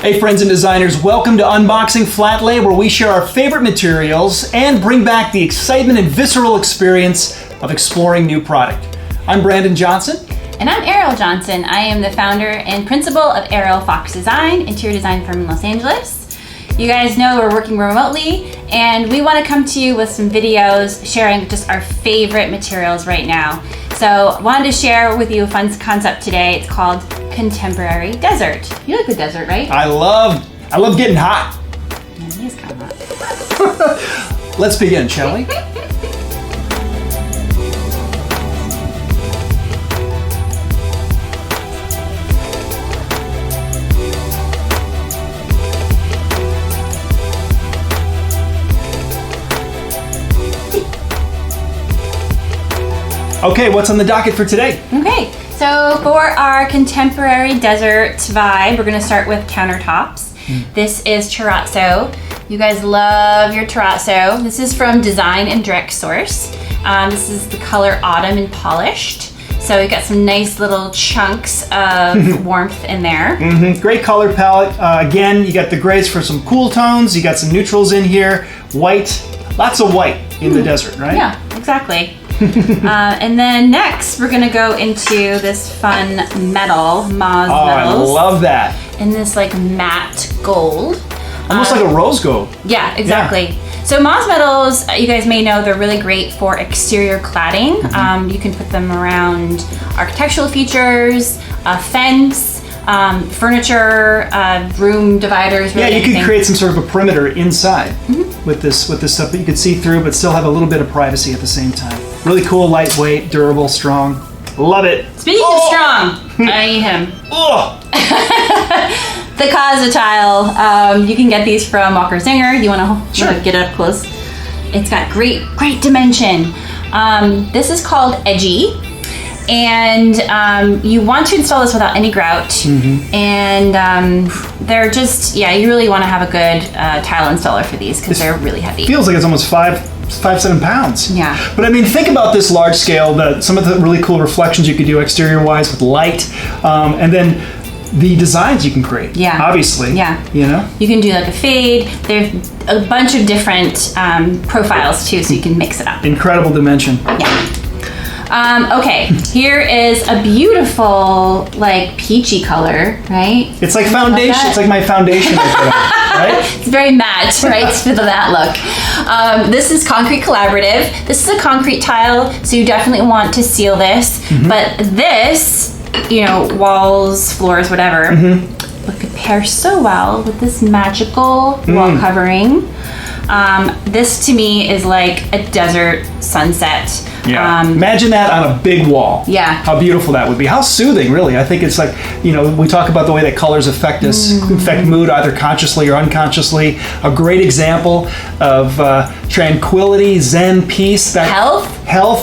Hey friends and designers, welcome to Unboxing Flatlay, where we share our favorite materials and bring back the excitement and visceral experience of exploring new product. I'm Brandon Johnson. And I'm Ariel Johnson. I am the founder and principal of Ariel Foxdesign, interior design firm in Los Angeles. You guys know we're working remotely, and we want to come to you with some videos sharing just our favorite materials right now. So I wanted to share with you a fun concept today. It's called Contemporary Desert. You like the desert, right? I love getting hot. Yeah, it is kind of hot. Let's begin, shall we? Okay, what's on the docket for today? Okay, so for our contemporary desert vibe, we're gonna start with countertops. This is terrazzo. You guys love your terrazzo. This is from Design and Direct Source. This is the color Autumn and Polished. So you got some nice little chunks of warmth in there. Great color palette. Again, you got the grays for some cool tones. You got some neutrals in here. White, lots of white in the desert, right? Yeah, exactly. And then next, we're gonna go into this fun metal, Moz metals. I love that. In this like matte gold. Almost like a rose gold. Yeah, exactly. Yeah. So Moz metals, you guys may know, they're really great for exterior cladding. You can put them around architectural features, a fence, furniture, room dividers. Really you could create some sort of a perimeter inside with this stuff that you could see through, but still have a little bit of privacy at the same time. Really cool, lightweight, durable, strong. Love it. Speaking of strong, I need him. The Cause tile. You can get these from walkerzanger. You want to get it up close? It's got great dimension. This is called Edgy. And you want to install this without any grout. And they're just, you really want to have a good tile installer for these because they're really heavy. Feels like it's almost 5-7 pounds. Yeah. But I mean, think about this large scale, some of the really cool reflections you could do exterior wise with light, and then the designs you can create. Yeah. Obviously. Yeah. You know? You can do like a fade. There's a bunch of different profiles too, so you can mix it up. Incredible dimension. Yeah. Okay, here is a beautiful, like, peachy color, right? It's like foundation. It's like my foundation I put on, right? It's very matte, right? For that look. This is concretecollaborative. This is a concrete tile, so you definitely want to seal this. But this, walls, floors, whatever, would pair so well with this magical wall covering. This to me is like a desert sunset. Yeah. Imagine that on a big wall. Yeah. How beautiful that would be. How soothing, really. I think it's like, we talk about the way that colors affect us, affect mood either consciously or unconsciously. A great example of tranquility, zen, peace. Health.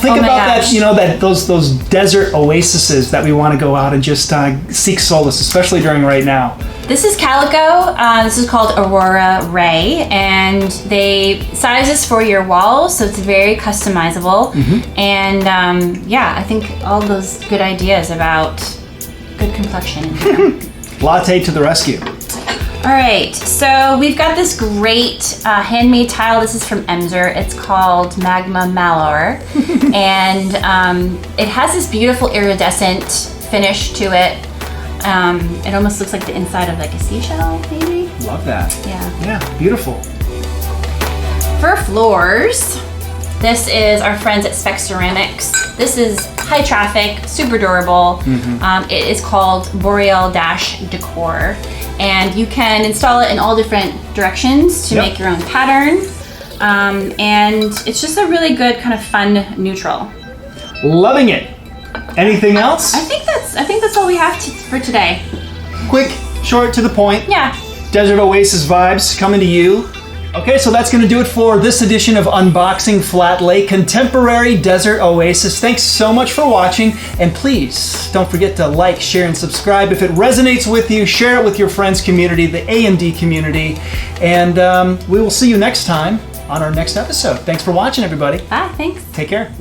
Think about that, those desert oases that we want to go out and just seek solace, especially during right now. This is calico. This is called Aurora Ray, and they sizes for your walls, so it's very customizable. And I think all those good ideas about good complexion in here. Latte to the rescue. All right, so we've got this great handmade tile. This is from Emser. It's called Magma Malor, and it has this beautiful iridescent finish to it. It almost looks like the inside of like a seashell, maybe. Love that. Yeah. Yeah, beautiful. For floors, this is our friends at Spec Ceramics. This is high traffic, super durable. It is called Boreal Decor. And you can install it in all different directions to make your own pattern. And it's just a really good kind of fun neutral. Loving it. Anything else? I think that's all we have for today. Quick, short, to the point. Yeah. Desert Oasis vibes coming to you. Okay, so that's going to do it for this edition of Unboxing Flatlay, Contemporary Desert Oasis. Thanks so much for watching, and please don't forget to like, share, and subscribe. If it resonates with you, share it with your friends community, the A&D community, and we will see you next time on our next episode. Thanks for watching, everybody. Bye, thanks. Take care.